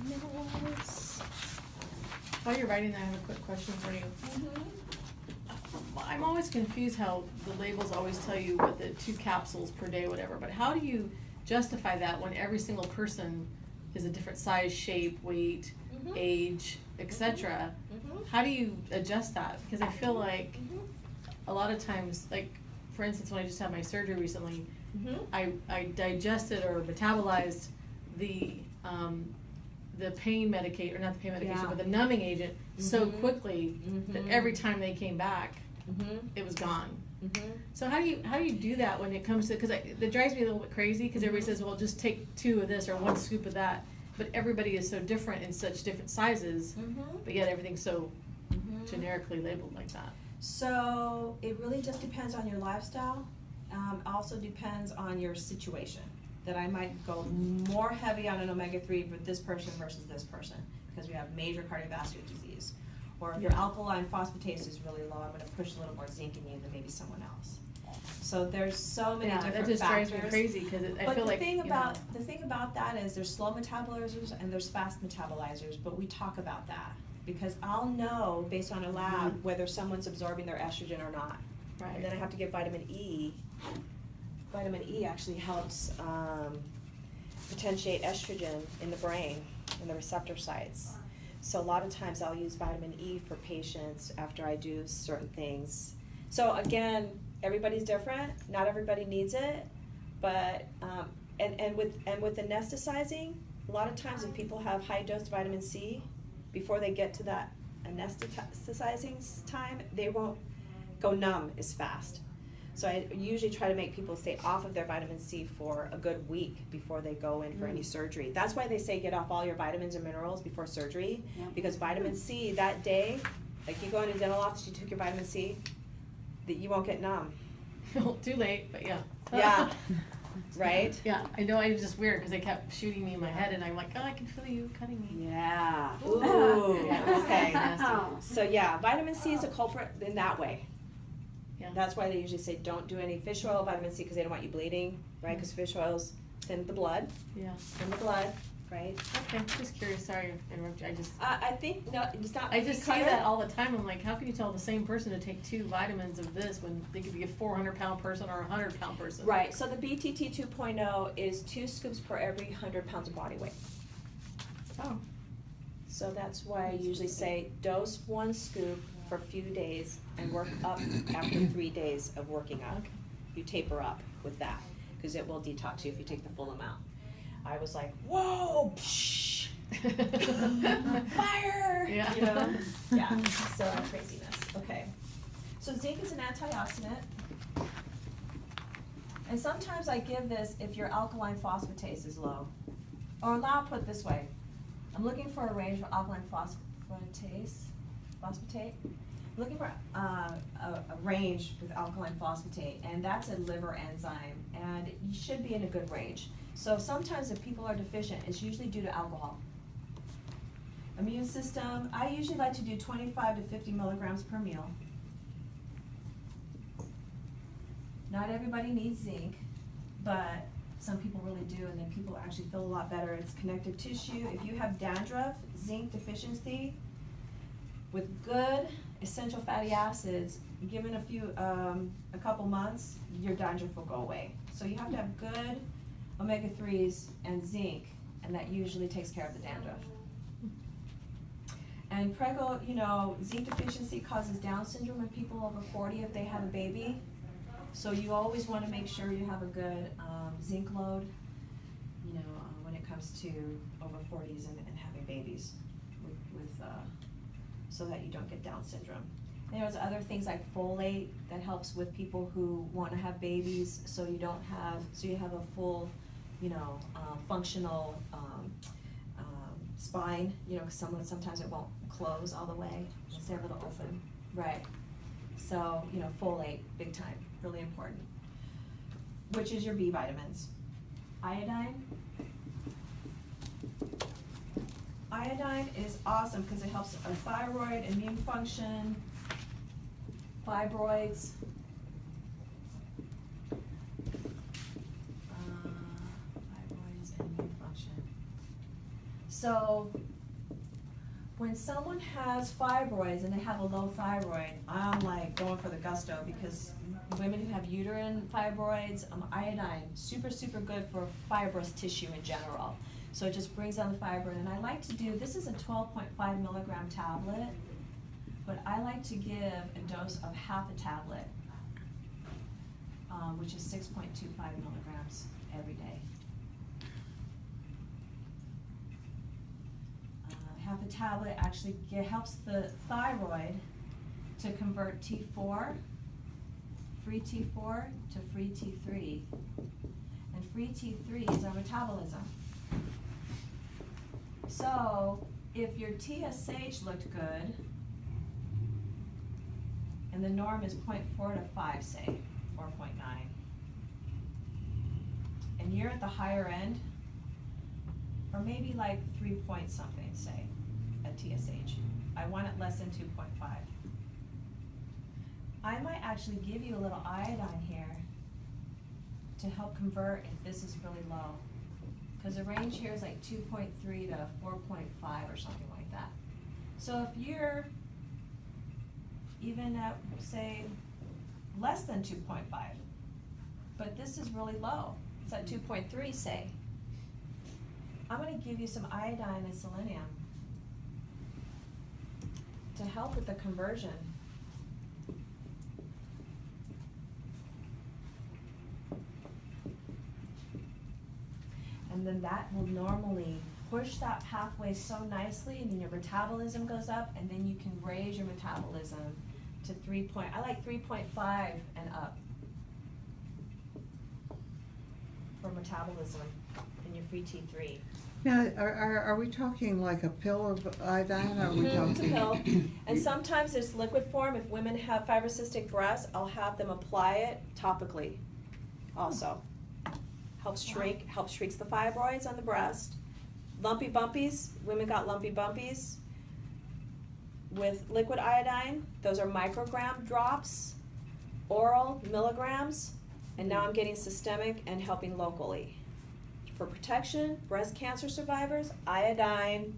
minerals. While you're writing that, I have a quick question for you. I'm always confused how the labels always tell you what the 2 capsules per day, whatever, but how do you justify that when every single person is a different size, shape, weight, age, etc.? How do you adjust that? Because I feel like a lot of times, like for instance, when I just had my surgery recently, I digested or metabolized the pain medication, or not the pain medication, but the numbing agent so quickly that every time they came back, it was gone. So how do you do that when it comes to, because that drives me a little bit crazy, because everybody says, well, just take 2 of this or 1 scoop of that, but everybody is so different in such different sizes, but yet everything's so generically labeled like that. So it really just depends on your lifestyle. Also depends on your situation. That I might go more heavy on an omega-3 for this person versus this person because we have major cardiovascular disease. Or if your alkaline phosphatase is really low, I'm going to push a little more zinc in you than maybe someone else. So there's so many different that just factors. drives me crazy because I feel like the thing about that is there's slow metabolizers and there's fast metabolizers, but we talk about that because I'll know based on a lab whether someone's absorbing their estrogen or not. Right. And then I have to give vitamin E. Vitamin E actually helps potentiate estrogen in the brain, in the receptor sites. So a lot of times I'll use vitamin E for patients after I do certain things. So again, everybody's different. Not everybody needs it, but and with anesthetizing, a lot of times if people have high dose vitamin C, before they get to that anesthetizing time, they won't go numb as fast. So I usually try to make people stay off of their vitamin C for a good week before they go in for any surgery. That's why they say get off all your vitamins and minerals before surgery, because vitamin C that day, like you go into dental office, you took your vitamin C, that you won't get numb. Too late, but yeah. Yeah. Right? Yeah, I know. It was just weird because they kept shooting me in my head, and I'm like, oh, I can feel you cutting me. Yeah. Ooh. Yeah, Okay. nasty. So yeah, vitamin C is a culprit in that way. Yeah. That's why they usually say don't do any fish oil vitamin C because they don't want you bleeding, right? Because fish oil's thin the blood. Yeah. Thin the blood, right? Okay, just curious. Sorry to interrupt you. I think no, it's not. I just see that all the time. I'm like, how can you tell the same person to take 2 vitamins of this when they could be a 400-pound person or a 100-pound person? Right. So the BTT 2.0 is 2 scoops per every 100 pounds of body weight. Oh. So that's why I usually say dose 1 scoop for a few days and work up after 3 days of working out. Okay. You taper up with that because it will detox you if you take the full amount. I was like, whoa, psh, fire, Yeah. you know? Yeah, so craziness. Okay. So zinc is an antioxidant. And sometimes I give this if your alkaline phosphatase is low. Or now I'll put it this way. I'm looking for a range for alkaline phosphatate. I'm looking for a range with alkaline phosphatate, and that's a liver enzyme, and you should be in a good range. So sometimes if people are deficient, it's usually due to alcohol. Immune system, I usually like to do 25 to 50 milligrams per meal. Not everybody needs zinc, but some people really do, and then people actually feel a lot better. It's connective tissue. If you have dandruff, zinc deficiency, with good essential fatty acids, given a couple months, your dandruff will go away. So you have to have good omega-3s and zinc, and that usually takes care of the dandruff. And prego, zinc deficiency causes Down syndrome in people over 40 if they have a baby. So you always want to make sure you have a good zinc load, when it comes to over 40s and having babies, so that you don't get Down syndrome. And there's other things like folate that helps with people who want to have babies, so you have a full, functional spine. Because sometimes it won't close all the way; it's able to open. Right. So folate, big time, really important. Which is your B vitamins. Iodine. Iodine is awesome because it helps our thyroid, immune function, fibroids. Fibroids and immune function. So when someone has fibroids and they have a low thyroid, I'm like going for the gusto, because women who have uterine fibroids, iodine, super, super good for fibrous tissue in general. So it just brings down the fibrin. And I like to do, this is a 12.5 milligram tablet, but I like to give a dose of half a tablet, which is 6.25 milligrams every day. Half a tablet actually helps the thyroid to convert T4, free T4 to free T3. And free T3 is our metabolism. So if your TSH looked good, and the norm is 0.4 to 5, say, 4.9, and you're at the higher end, or maybe like 3 point something, say, at TSH. I want it less than 2.5. I might actually give you a little iodine here to help convert if this is really low. Because the range here is like 2.3 to 4.5 or something like that. So if you're even at, say, less than 2.5, but this is really low, it's at 2.3, say, I'm going to give you some iodine and selenium to help with the conversion. And then that will normally push that pathway so nicely, and then your metabolism goes up, and then you can raise your metabolism to I like 3.5 and up for metabolism in your free T3. Now, are we talking like a pill of iodine, or are we talking? It's a pill, and sometimes it's liquid form. If women have fibrocystic breasts, I'll have them apply it topically also. Helps shrinks the fibroids on the breast. Lumpy bumpies, women got lumpy bumpies. With liquid iodine, those are microgram drops, oral milligrams, and now I'm getting systemic and helping locally. For protection, breast cancer survivors, iodine.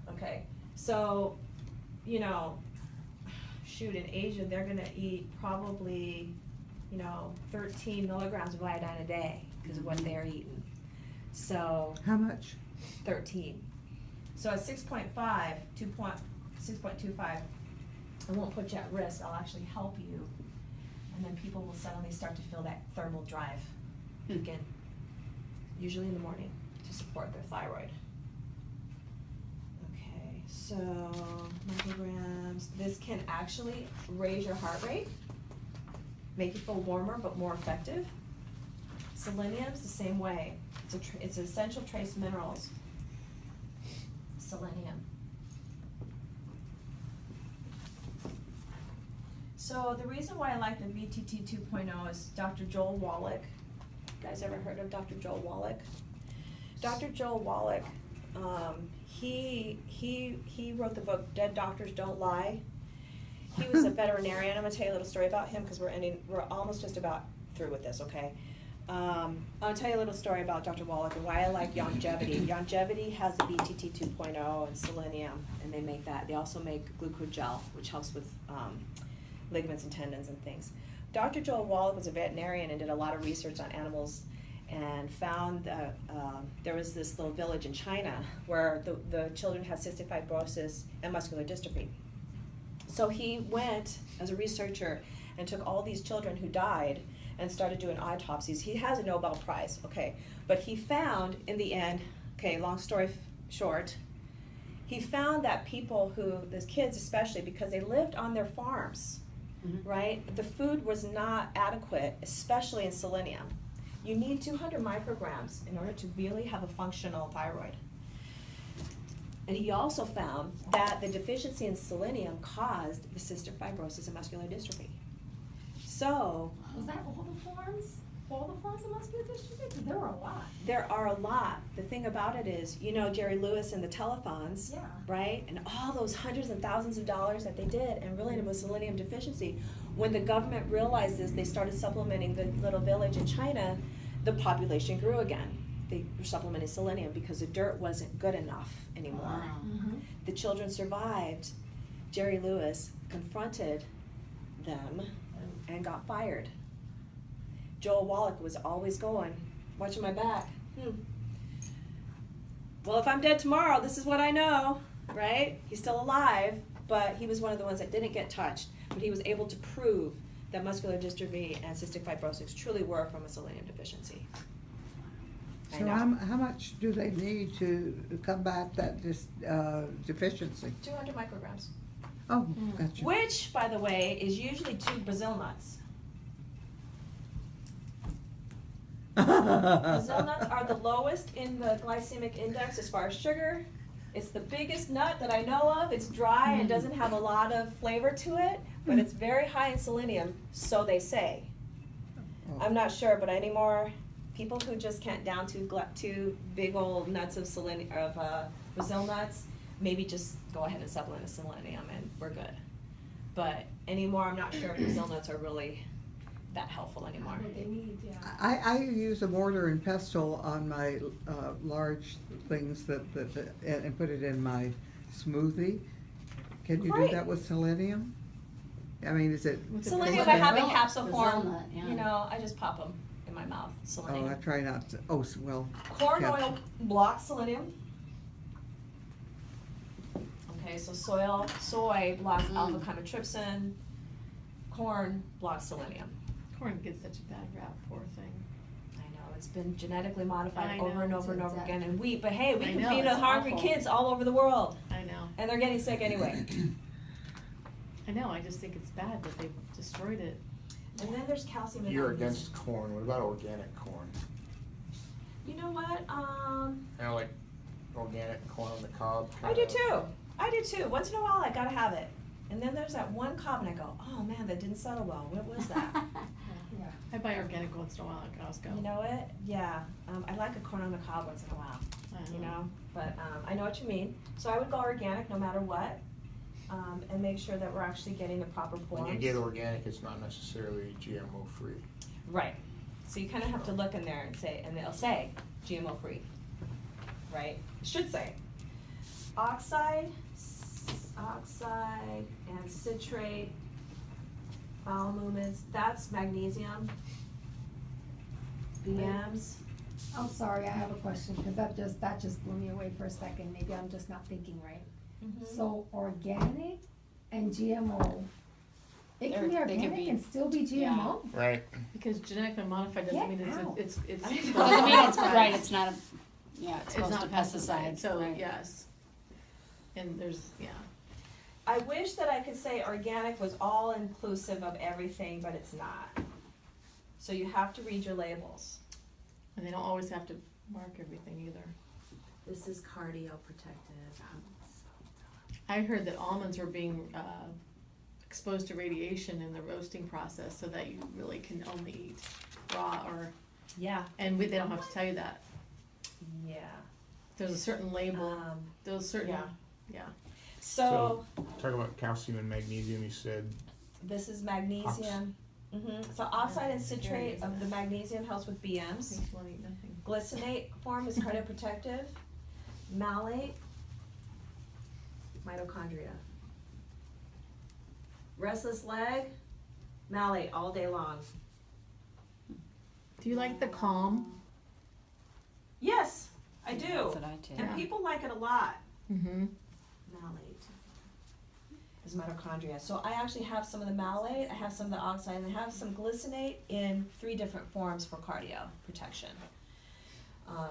Okay, so, you know, shoot, in Asia, they're gonna eat probably, 13 milligrams of iodine a day because of what they're eating. So. How much? 13. So at 6.5, 6.25, I won't put you at risk, I'll actually help you. And then people will suddenly start to feel that thermal drive again, usually in the morning, to support their thyroid. Okay, so micrograms. This can actually raise your heart rate, make you feel warmer but more effective. Selenium's the same way. It's essential trace minerals. Selenium. So the reason why I like the VTT 2.0 is Dr. Joel Wallach. You guys ever heard of Dr. Joel Wallach? Dr. Joel Wallach, he wrote the book Dead Doctors Don't Lie. He was a veterinarian. I'm gonna tell you a little story about him because we're almost just about through with this, okay? I'll tell you a little story about Dr. Wallach and why I like Longevity. Longevity has the BTT 2.0 and selenium, and they make that. They also make glucogel, which helps with ligaments and tendons and things. Dr. Joel Wallach was a veterinarian and did a lot of research on animals, and found that there was this little village in China where the children had cystic fibrosis and muscular dystrophy. So he went as a researcher and took all these children who died and started doing autopsies. He has a Nobel Prize, okay, but he found in the end, okay, long story short, he found that people the kids especially, because they lived on their farms, right, the food was not adequate, especially in selenium. You need 200 micrograms in order to really have a functional thyroid. And he also found that the deficiency in selenium caused the cystic fibrosis and muscular dystrophy. So. Was that all the forms? All the forms of muscular dystrophy? Because there were a lot. There are a lot. The thing about it is, Jerry Lewis and the telethons, Yeah. right? And all those hundreds and thousands of dollars that they did, and really it was selenium deficiency. When the government realized this, they started supplementing the little village in China, the population grew again. they were supplementing selenium because the dirt wasn't good enough anymore. Wow. Mhm. The children survived. Jerry Lewis confronted them and got fired. Joel Wallach was always going, watching my back. Well, if I'm dead tomorrow, this is what I know, right? He's still alive, but he was one of the ones that didn't get touched. But he was able to prove that muscular dystrophy and cystic fibrosis truly were from a selenium deficiency. I So know. how much do they need to combat that deficiency? 200 micrograms. Oh, gotcha. Which, by the way, is usually 2 Brazil nuts. Brazil nuts are the lowest in the glycemic index as far as sugar. It's the biggest nut that I know of. It's dry and doesn't have a lot of flavor to it, but it's very high in selenium, so they say. I'm not sure, but any more people who just can't down two big old nuts of Brazil nuts, maybe just go ahead and supplement with selenium and we're good. But anymore, I'm not sure if Brazil nuts are really that helpful anymore. What they need, yeah. I use a mortar and pestle on my large things and put it in my smoothie. Can you do Great. that with selenium? I mean, is it? With the Selenium Brazil- I have in Brazil- capsule Brazil form. nut, yeah. You know, I just pop them in my mouth. Selenium. Oh, I try not to. Oh, well. Corn capsule. oil blocks selenium. Okay, so soy blocks alpha chymotrypsin. Corn blocks selenium. Corn gets such a bad rap, poor thing. I know, it's been genetically modified I over know, and over and over exactly. again in wheat, but hey, we I can know, feed it's hungry awful. kids all over the world, I know. and they're getting sick anyway. I know, I just think it's bad that they destroyed it. And then there's calcium and You're magnesium. against corn, what about organic corn? You know what, I like organic corn on the cob. I do too. I do too. Once in a while, I gotta have it. And then there's that one cob, and I go, oh man, that didn't settle well. What was that? Yeah. I buy organic once in a while at Costco. You know it? Yeah. I like a corn on the cob once in a while. You know, but I know what you mean. So I would go organic no matter what, and make sure that we're actually getting the proper forms. When you get organic, it's not necessarily GMO free. Right. So you kind of have to look in there and say, and they'll say GMO free, right? It should say oxide and citrate, bowel movements. That's magnesium. BMs. I'm sorry, I have a question, because that just blew me away for a second. Maybe I'm just not thinking right. So organic and GMO, it can be They could organic be- and still be GMO? Right. Because genetically modified doesn't Get mean out. it's I know. Doesn't mean it's, pesticides. right, it's not a, yeah, it's It's supposed not to pesticide, pesticides, so, right. yes. And there's, yeah. I wish that I could say organic was all inclusive of everything, but it's not. So you have to read your labels. And they don't always have to mark everything either. This is cardioprotective. I heard that almonds were being exposed to radiation in the roasting process so that you really can only eat raw or, Yeah. and they don't have to tell you that. Yeah. There's a certain label, those certain, yeah. yeah. So Talk about calcium and magnesium, you said. this is magnesium. So oxide and citrate of the magnesium helps with BMs. Makes you wanna eat nothing. Glycinate form is cardioprotective. Malate, mitochondria. Restless leg, malate all day long. Do you like the calm? Yes, I do. That's what I take. And people like it a lot. Mm-hmm. Malate is mitochondria. So I actually have some of the malate, I have some of the oxide, and I have some glycinate in 3 different forms for cardio protection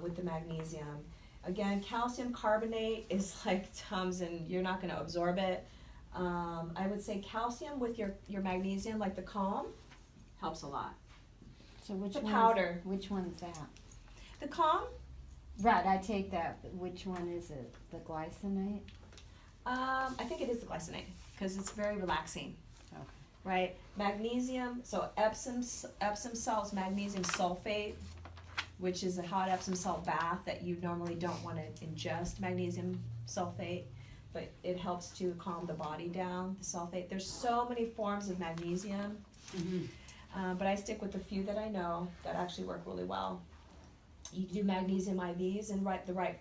with the magnesium. Again, calcium carbonate is like Tums, and you're not going to absorb it. I would say calcium with your magnesium, like the Calm, helps a lot. So which The one? powder. Which one's that? The Calm, Right, I take that, but which one is it? The glycinate? I think it is the glycinate because it's very relaxing. Okay. Right? Magnesium, so Epsom salts, magnesium sulfate, which is a hot Epsom salt bath that you normally don't want to ingest magnesium sulfate, but it helps to calm the body down, the sulfate. There's so many forms of magnesium, but I stick with the few that I know that actually work really well. you do magnesium IVs and the right